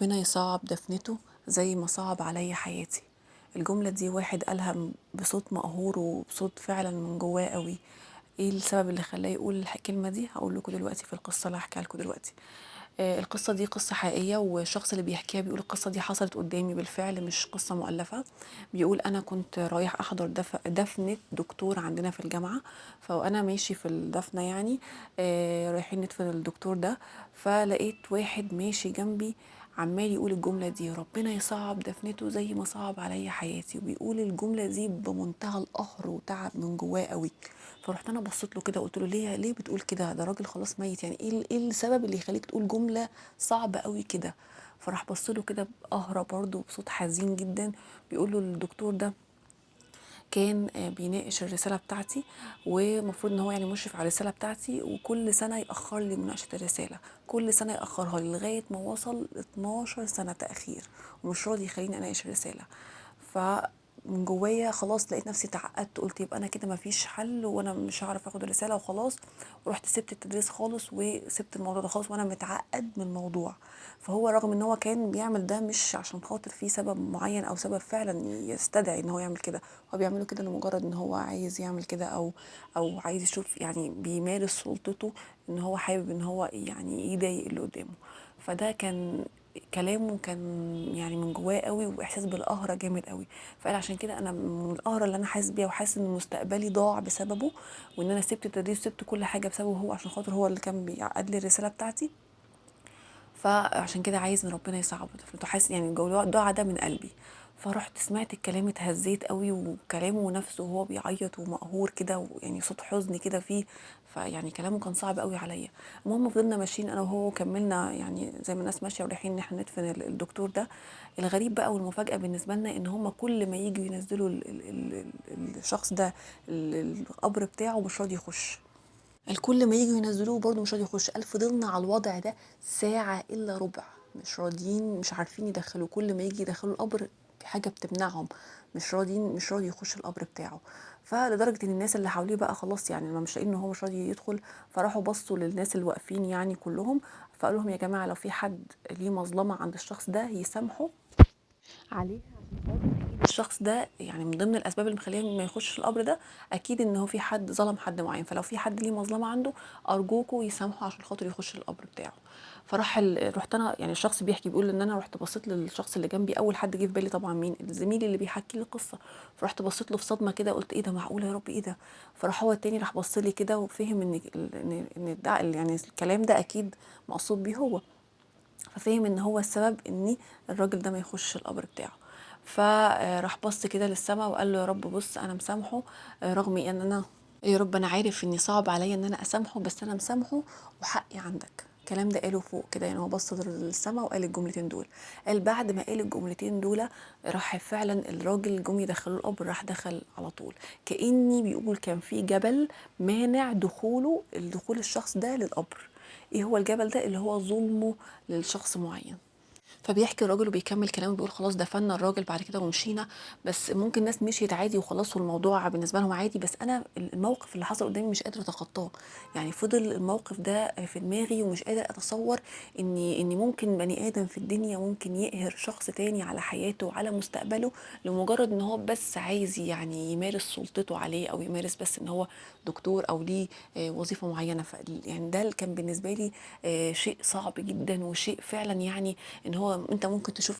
ربنا يصعب دفنته زي ما صعب عليا حياتي. الجملة دي واحد قالها بصوت مقهور وبصوت فعلا من جواه قوي. ايه السبب اللي خلاه يقول الكلمة دي؟ هقول لكم دلوقتي في القصة اللي هحكيها لكم دلوقتي. القصة دي قصة حقيقية، والشخص اللي بيحكيها بيقول القصة دي حصلت قدامي بالفعل، مش قصة مؤلفة. بيقول أنا كنت رايح أحضر دفنة دكتور عندنا في الجامعة. فأنا ماشي في الدفنة يعني، رايحين ندفن الدكتور ده. فلقيت واحد ماشي جنبي عمال يقول الجملة دي: ربنا يصعب دفنته زي ما صعب عليا حياتي. وبيقول الجملة دي بمنتهى القهر وتعب من جواه قوي. فرحت انا بصيت له كده، قلت له: ليه بتقول كده؟ ده راجل خلاص ميت، يعني ايه السبب اللي يخليك تقول جمله صعبه قوي كده؟ فراح بص له كده بقهره برضه وبصوت حزين جدا، بيقول له: الدكتور ده كان بيناقش الرساله بتاعتي، ومفروض ان هو يعني مشرف على الرساله بتاعتي، وكل سنه ياخر لي مناقشه الرساله، كل سنه ياخرها لي لغايه ما وصل 12 سنه تاخير، ومش راضي يخليني اناقش الرساله. فمن جوايا خلاص لقيت نفسي اتعقدت، قلت يبقى انا كده مفيش حل وانا مش هعرف اخد الرساله وخلاص. ورحت سبت التدريس خالص وسبت الموضوع ده خالص وانا متعقد من الموضوع. فهو رغم ان هو كان بيعمل ده مش عشان خاطر في سبب معين او سبب فعلا يستدعي ان هو يعمل كده، هو بيعمله كده لمجرد ان هو عايز يعمل كده، او عايز يشوف، يعني بيمارس سلطته، ان هو حابب ان هو يعني يضايق اللي قدامه. فده كان كلامه كان يعني من جواه قوي، واحساس بالقهره جامد قوي. فقال عشان كده انا من القهره اللي انا حاسس بيها وحاسس ان مستقبلي ضاع بسببه، وان انا سبت التدريس وسبت كل حاجه بسببه هو، عشان خاطر هو اللي كان بيعقد لي الرساله بتاعتي. فعشان كده عايز ان ربنا يصعبه طفلته، حاسس يعني الدعاء ده من قلبي. فرحت سمعت الكلام اتهزيت قوي، وكلامه نفسه وهو بيعيط ومقهور كده، ويعني صوت حزن كده فيه. فيعني كلامه كان صعب قوي عليا. المهم فضلنا ماشيين انا وهو وكملنا، يعني زي ما الناس ماشيه ورايحين ان احنا ندفن الدكتور ده. الغريب بقى والمفاجاه بالنسبه لنا ان هم كل ما يجوا ينزلوا الشخص ده القبر بتاعه مش راضي يخش. الكل ما يجوا ينزلوه برضه مش راضي يخش. قال فضلنا على الوضع ده ساعة إلا ربع، مش راضيين، مش عارفين يدخلوا، كل ما يجي يدخلوا القبر في حاجة بتمنعهم، مش راضي يخش القبر بتاعه. فلدرجة ان الناس اللي حواليه بقى خلاص، يعني ما مش لاقيين ان هو مش راضي يدخل، فراحوا بصوا للناس اللي واقفين يعني كلهم، فقالوا لهم: يا جماعة لو في حد ليه مظلمة عند الشخص ده يسامحوا عليها، عشان خاطر اكيد الشخص ده يعني من ضمن الاسباب اللي مخليه ما يخش القبر ده، اكيد ان هو في حد ظلم حد معين، فلو في حد ليه مظلمه عنده ارجوكوا يسامحوا عشان خاطر يخش القبر بتاعه. رحت انا، يعني الشخص بيحكي بيقول ان انا رحت بصيت للشخص اللي جنبي، اول حد جه في بالي طبعا مين؟ الزميل اللي بيحكي لي القصه. فرحت بصيت له في صدمه كده، قلت: ايه ده؟ معقوله يا رب؟ ايه ده؟ فراح هو التاني راح بص لي كده وفهم ان ده يعني الكلام ده اكيد مقصود بيه هو. ففهم ان هو السبب ان الراجل ده ما يخش القبر بتاعه. فراح بص كده للسما وقال له: يا رب بص انا مسامحه، رغم ان انا، يا رب انا عارف اني صعب عليا ان انا اسامحه، بس انا مسامحه وحقي عندك. الكلام ده قاله فوق كده، يعني هو بص للسما وقال الجملتين دول. قال بعد ما قال الجملتين دول راح فعلا الراجل جم يدخلوه القبر، راح دخل على طول. كأني بيقول كان في جبل مانع دخول الشخص ده للقبر. ايه هو الجبل ده؟ اللي هو ظلمه للشخص معين. فبيحكي الراجل وبيكمل كلامه، بيقول: خلاص دفنا الراجل بعد كده ومشينا. بس ممكن ناس مشيت عادي وخلاص والموضوع بالنسبه لهم عادي، بس انا الموقف اللي حصل قدامي مش قادره اتخطاه. يعني فضل الموقف ده في دماغي ومش قادره اتصور اني ممكن بني ادم في الدنيا ممكن يقهر شخص تاني على حياته وعلى مستقبله، لمجرد ان هو بس عايز يعني يمارس سلطته عليه، او يمارس بس ان هو دكتور او ليه وظيفه معينه. يعني ده كان بالنسبه لي شيء صعب جدا، وشيء فعلا يعني ان هو انت ممكن تشوف